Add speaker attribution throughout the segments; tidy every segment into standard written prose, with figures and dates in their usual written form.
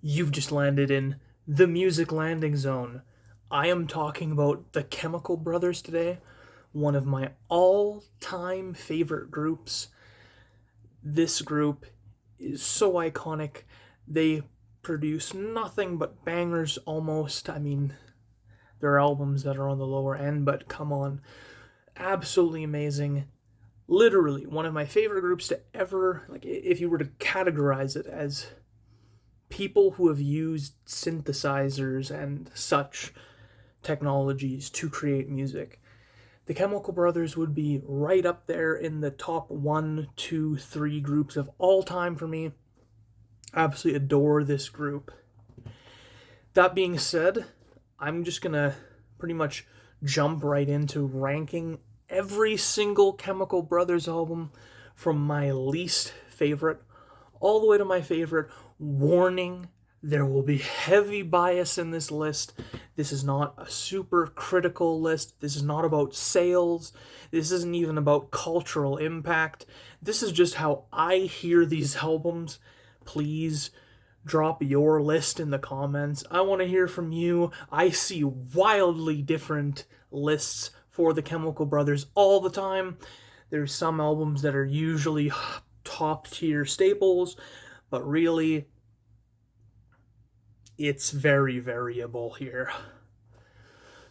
Speaker 1: You've just landed in the music landing zone. I am talking about the Chemical Brothers today, one of my all time favorite groups. This group is so iconic. They produce nothing but bangers almost. I mean, there are albums that are on the lower end, but come on. Absolutely amazing. Literally, one of my favorite groups to ever, like, if you were to categorize it as people who have used synthesizers and such technologies to create music. The Chemical Brothers would be right up there in the top one, two, three groups of all time for me. Absolutely adore this group. That being said, I'm just gonna pretty much jump right into ranking every single Chemical Brothers album from my least favorite all the way to my favorite. Warning, there will be heavy bias in this list. This is not a super critical list. This is not about sales. This isn't even about cultural impact. This is just how I hear these albums. Please drop your list in the comments. I want to hear from you. I see wildly different lists for the Chemical Brothers all the time. There's some albums that are usually top tier staples, but really, it's very variable here.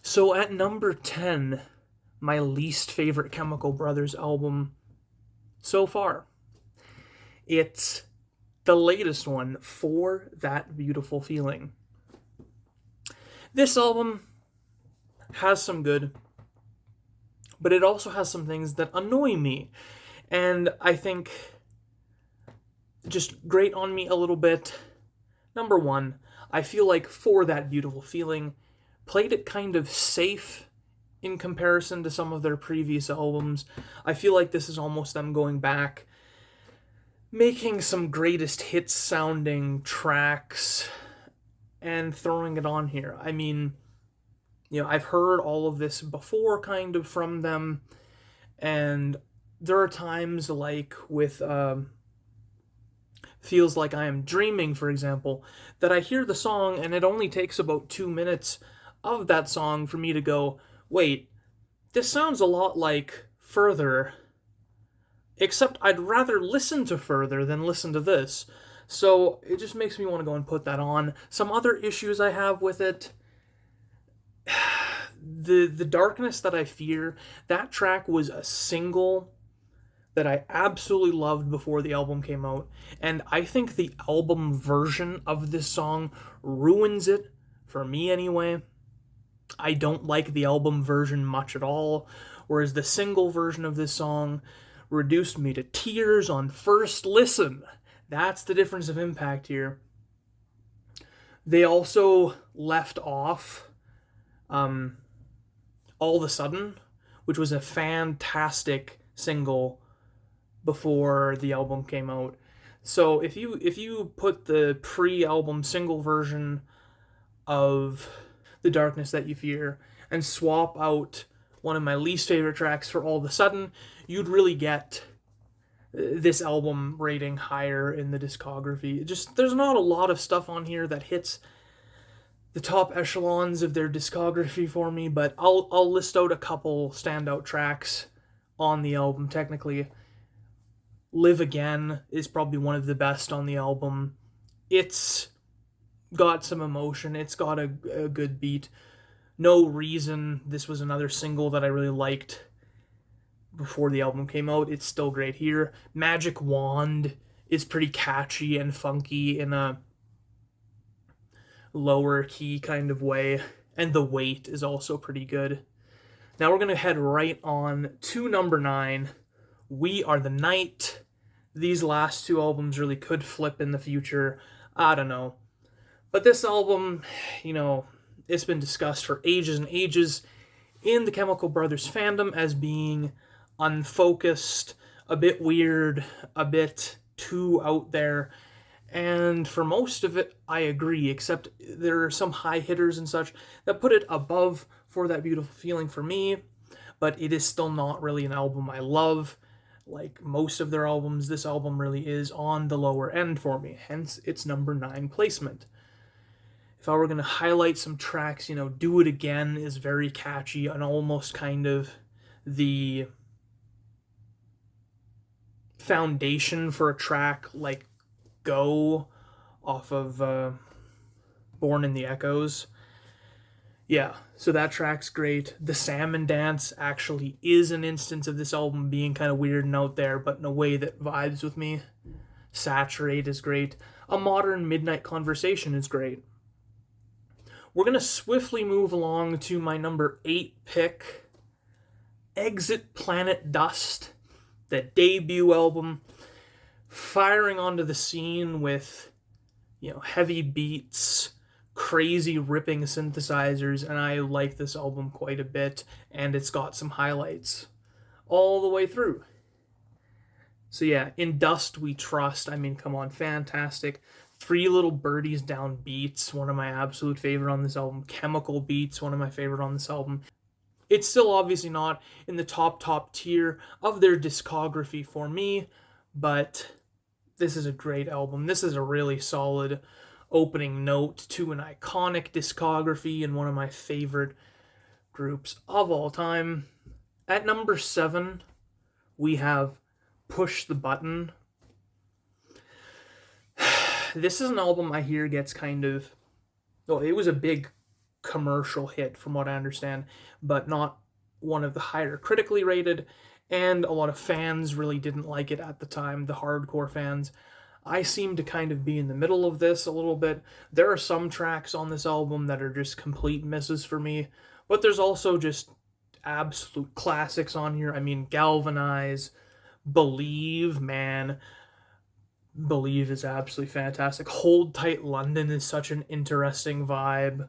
Speaker 1: So at number 10, my least favorite Chemical Brothers album so far, it's the latest one, For That Beautiful Feeling. This album has some good, but it also has some things that annoy me, and I think just grate on me a little bit. Number one, I feel like For That Beautiful Feeling played it kind of safe in comparison to some of their previous albums. I feel like this is almost them going back, making some greatest hits sounding tracks and throwing it on here. I mean, I've heard all of this before kind of from them, and there are times like with Feels Like I Am Dreaming, for example, that I hear the song and it only takes about 2 minutes of that song for me to go, wait, this sounds a lot like Further, except I'd rather listen to Further than listen to this. So it just makes me want to go and put that on. Some other issues I have with it, the Darkness That I Fear, that track was a single that I absolutely loved before the album came out, and I think the album version of this song ruins it, for me anyway. I don't like the album version much at all, whereas the single version of this song reduced me to tears on first listen. That's the difference of impact here. They also left off All of a Sudden, which was a fantastic single before the album came out. So if you put the pre-album single version of The Darkness That You Fear and swap out one of my least favorite tracks for All of a Sudden, you'd really get this album rating higher in the discography. Just there's not a lot of stuff on here that hits the top echelons of their discography for me, but I'll list out a couple standout tracks on the album technically. Live Again is probably one of the best on the album. It's got some emotion. It's got a good beat. No Reason, this was another single that I really liked before the album came out. It's still great here. Magic Wand is pretty catchy and funky in a lower key kind of way. And The Weight is also pretty good. Now we're going to head right on to number 9. We Are the Night. These last two albums really could flip in the future. I don't know. But this album, it's been discussed for ages and ages in the Chemical Brothers fandom as being unfocused, a bit weird, a bit too out there. And for most of it, I agree, except there are some high hitters and such that put it above For That Beautiful Feeling for me, but it is still not really an album I love. Like most of their albums, this album really is on the lower end for me, hence its number 9 placement. if I were going to highlight some tracks, Do It Again is very catchy and almost kind of the foundation for a track like Go off of Born in the Echoes. Yeah, so that track's great. The Salmon Dance actually is an instance of this album being kind of weird and out there, but in a way that vibes with me. Saturate is great. A Modern Midnight Conversation is great. We're going to swiftly move along to my number 8 pick, Exit Planet Dust, the debut album, firing onto the scene with, heavy beats, crazy ripping synthesizers, and I like this album quite a bit, and it's got some highlights all the way through. So yeah, In Dust We Trust, come on, fantastic. Three Little Birdies Down Beats, one of my absolute favorite on this album. Chemical Beats, one of my favorite on this album. It's still obviously not in the top tier of their discography for me, but this is a great album. This is a really solid opening note to an iconic discography and one of my favorite groups of all time. At number 7, we have Push the Button. This is an album I hear gets it was a big commercial hit from what I understand, but not one of the higher critically rated, and a lot of fans really didn't like it at the time, the hardcore fans. I seem to kind of be in the middle of this a little bit. There are some tracks on this album that are just complete misses for me, but there's also just absolute classics on here. Galvanize, Believe, man. Believe is absolutely fantastic. Hold Tight London is such an interesting vibe.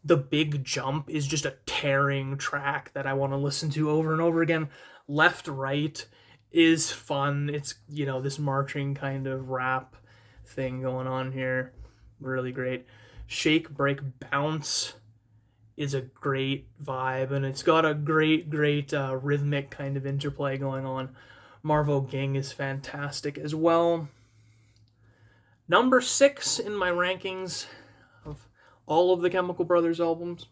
Speaker 1: The Big Jump is just a tearing track that I want to listen to over and over again. Left Right is fun. It's, this marching kind of rap thing going on here. Really great. Shake, Break, Bounce is a great vibe, and it's got a great rhythmic kind of interplay going on. Marvo Gang is fantastic as well. Number 6 in my rankings of all of the Chemical Brothers albums,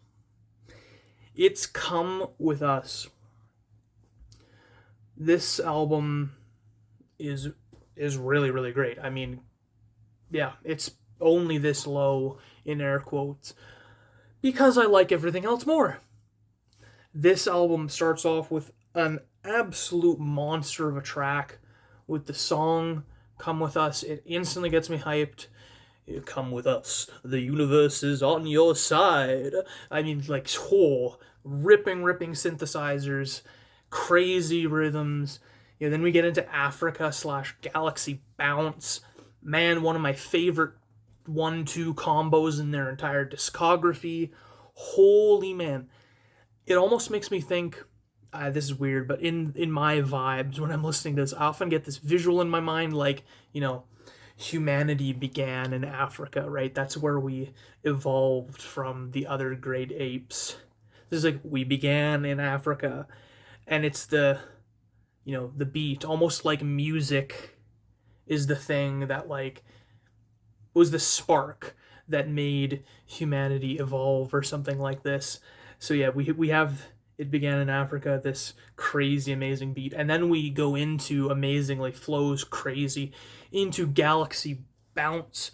Speaker 1: it's Come With Us. This album is really, really great. It's only this low in air quotes because I like everything else more. This album starts off with an absolute monster of a track with the song Come With Us. It instantly gets me hyped. Come with us, the universe is on your side. Ripping synthesizers, crazy rhythms. Then we get into Africa / Galaxy Bounce. Man, one of my favorite 1-2 combos in their entire discography. Holy man. It almost makes me think, this is weird, but in my vibes, when I'm listening to this, I often get this visual in my mind, humanity began in Africa, right? That's where we evolved from the other great apes. This is we began in Africa, and it's the beat, almost like music is the thing that was the spark that made humanity evolve or something like this. So yeah, we have It Began in Africa, this crazy, amazing beat. And then we go into, amazingly, flows crazy, into Galaxy Bounce,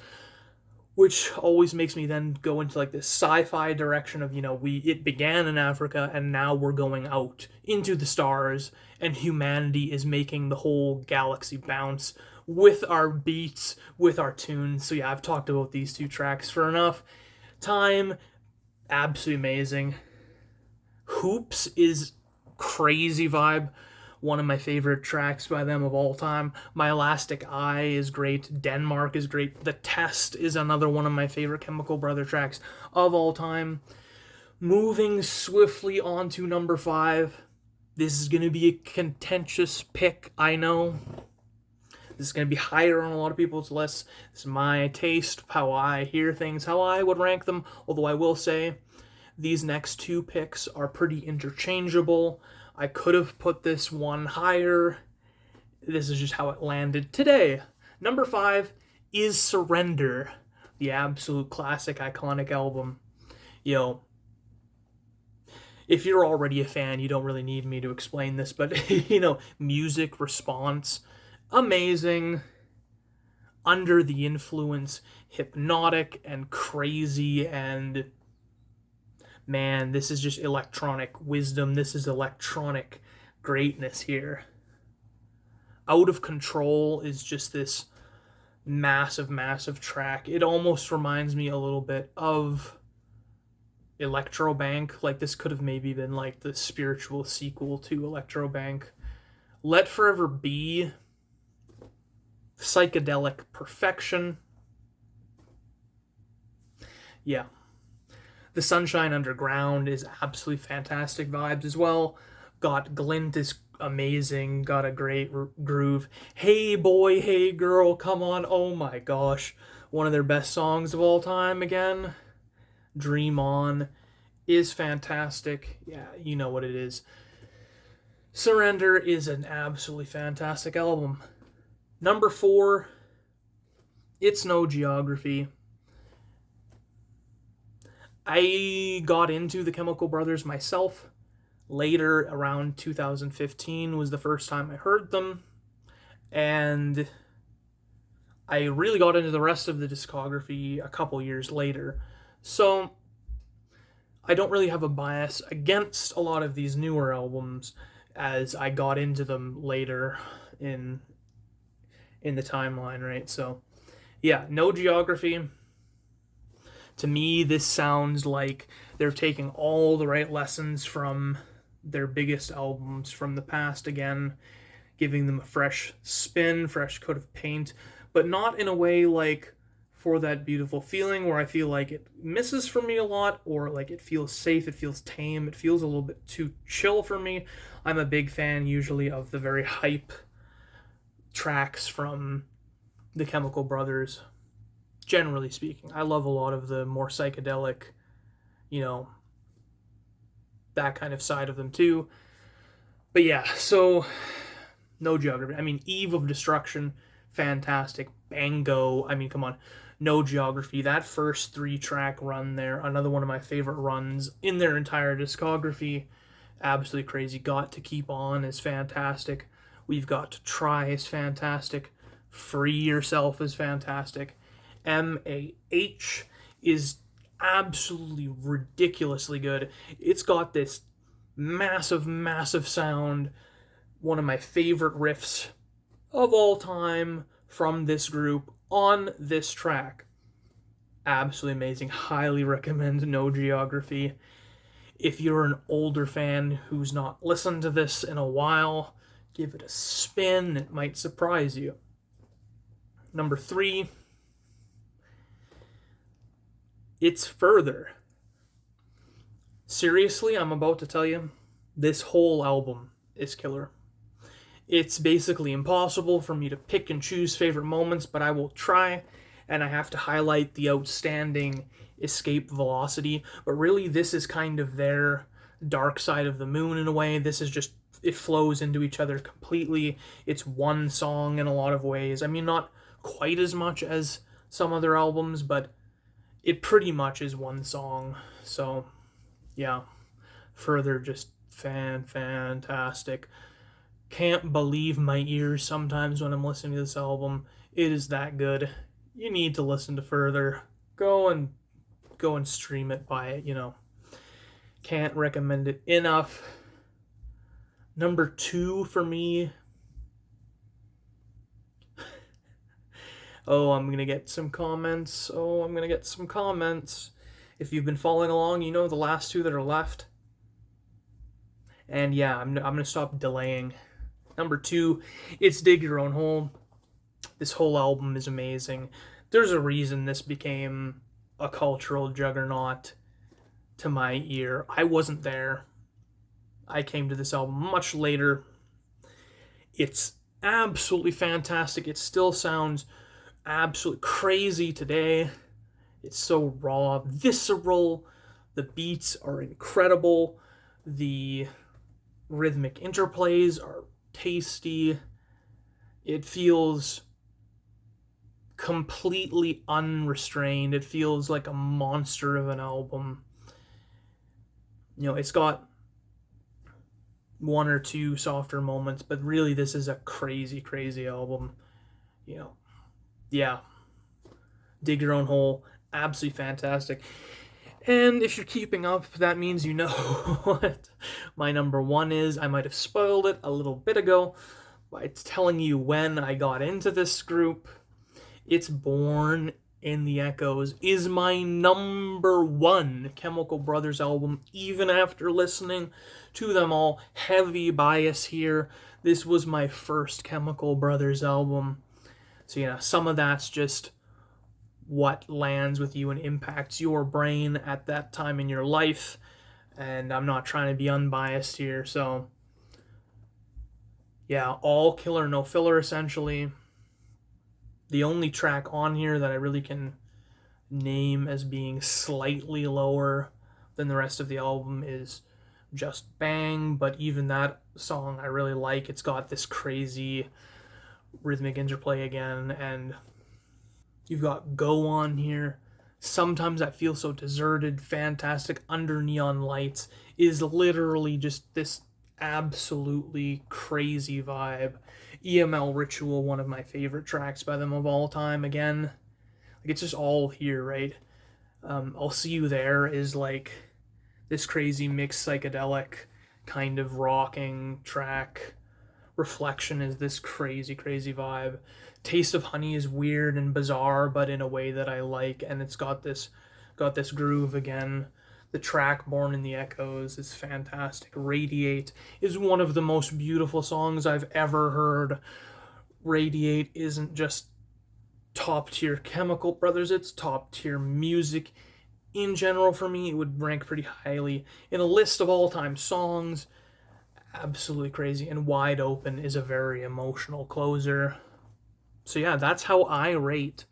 Speaker 1: which always makes me then go into this sci-fi direction of, it began in Africa and now we're going out into the stars and humanity is making the whole galaxy bounce with our beats, with our tunes. So yeah, I've talked about these two tracks for enough time. Absolutely amazing. Hoops is crazy vibe. One of my favorite tracks by them of all time. My Elastic Eye is great. Denmark is great. The Test is another one of my favorite Chemical Brother tracks of all time. Moving swiftly on to number 5. This is going to be a contentious pick, I know. This is going to be higher on a lot of people's lists. This is my taste, how I hear things, how I would rank them. Although I will say, these next 2 picks are pretty interchangeable. I could have put this one higher. This is just how it landed today. Number 5 is Surrender the absolute classic, iconic album. You know, if you're already a fan, you don't really need me to explain this, but music response, amazing, under the influence, hypnotic and crazy, and man, this is just electronic wisdom. This is electronic greatness here. Out of Control is just this massive, massive track. It almost reminds me a little bit of Electrobank. Like, this could have maybe been like the spiritual sequel to Electrobank. Let Forever Be, psychedelic perfection. Yeah. The Sunshine Underground is absolutely fantastic vibes as well. Got Glint is amazing, got a great groove. Hey boy, hey girl, come on. Oh my gosh. One of their best songs of all time again. Dream On is fantastic. Yeah, you know what it is. Surrender is an absolutely fantastic album. Number 4, It's No Geography. I got into the Chemical Brothers myself. Later, around 2015, was the first time I heard them. And I really got into the rest of the discography a couple years later. So I don't really have a bias against a lot of these newer albums, as I got into them later in the timeline, right? So yeah, No Geography. To me, this sounds like they're taking all the right lessons from their biggest albums from the past again, giving them a fresh spin, fresh coat of paint, but not in a way like For That Beautiful Feeling, where I feel like it misses for me a lot, or like it feels safe, it feels tame, it feels a little bit too chill for me. I'm a big fan usually of the very hype tracks from the Chemical Brothers. Generally speaking, I love a lot of the more psychedelic, that kind of side of them too. But yeah, so No Geography. I mean, Eve of Destruction, fantastic. Bango. I mean, come on. No Geography. That first 3-track run there, another one of my favorite runs in their entire discography. Absolutely crazy. Got to Keep On is fantastic. We've Got to Try is fantastic. Free Yourself is fantastic. MAH is absolutely ridiculously good. It's got this massive, massive sound. One of my favorite riffs of all time from this group on this track. Absolutely amazing. Highly recommend No Geography. If you're an older fan who's not listened to this in a while, give it a spin. It might surprise you. Number 3, It's Further. Seriously, I'm about to tell you, this whole album is killer. It's basically impossible for me to pick and choose favorite moments, but I will try, and I have to highlight the outstanding Escape Velocity. But really, this is kind of their Dark Side of the Moon in a way. This is just, it flows into each other completely. It's one song in a lot of ways. I mean, not quite as much as some other albums, but it pretty much is one song. So, yeah, Further, just fantastic. Can't believe my ears sometimes when I'm listening to this album. It is that good. You need to listen to Further. Go and stream it, buy it, Can't recommend it enough. Number 2 for me. I'm going to get some comments. If you've been following along, you know the last 2 that are left. And yeah, I'm going to stop delaying. Number 2, it's Dig Your Own Hole. This whole album is amazing. There's a reason this became a cultural juggernaut to my ear. I wasn't there. I came to this album much later. It's absolutely fantastic. It still sounds absolutely crazy today. It's so raw, visceral. The beats are incredible. The rhythmic interplays are tasty. It feels completely unrestrained. It feels like a monster of an album. It's got one or two softer moments, but really this is a crazy, crazy album. You know, yeah, dig your own hole. Absolutely fantastic. And if you're keeping up, that means you know what my number one is. I might have spoiled it a little bit ago by telling you when I got into this group. It's Born in the Echoes is my number one Chemical Brothers album, even after listening to them all. Heavy bias here. This was my first Chemical Brothers album. So, some of that's just what lands with you and impacts your brain at that time in your life. And I'm not trying to be unbiased here. So, yeah, all killer, no filler, essentially. The only track on here that I really can name as being slightly lower than the rest of the album is Just Bang, but even that song I really like. It's got this crazy rhythmic interplay again, and you've got Go On here. Sometimes I feel so deserted, fantastic, under neon lights is literally just this absolutely crazy vibe. EML Ritual, one of my favorite tracks by them of all time, again. Like, it's just all here, right? I'll See You There is like this crazy mixed psychedelic kind of rocking track. Reflection is this crazy, crazy vibe. Taste of Honey is weird and bizarre, but in a way that I like, and it's got this groove again. The track Born in the Echoes is fantastic. Radiate is one of the most beautiful songs I've ever heard. Radiate isn't just top tier Chemical Brothers, it's top tier music in general. For me, it would rank pretty highly in a list of all time songs. Absolutely crazy. And Wide Open is a very emotional closer. So yeah, that's how I rate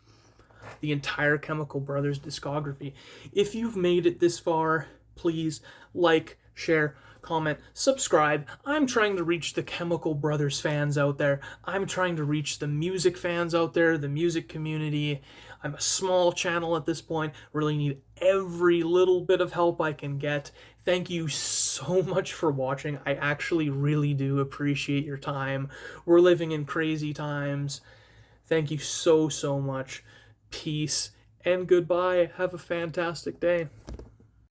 Speaker 1: the entire Chemical Brothers discography. If you've made it this far, please like, share, comment, subscribe. I'm trying to reach the Chemical Brothers fans out there. I'm trying to reach the music fans out there, the music community. I'm a small channel at this point. Really need every little bit of help I can get. Thank you so much for watching. I actually really do appreciate your time. We're living in crazy times. Thank you so, so much. Peace and goodbye. Have a fantastic day.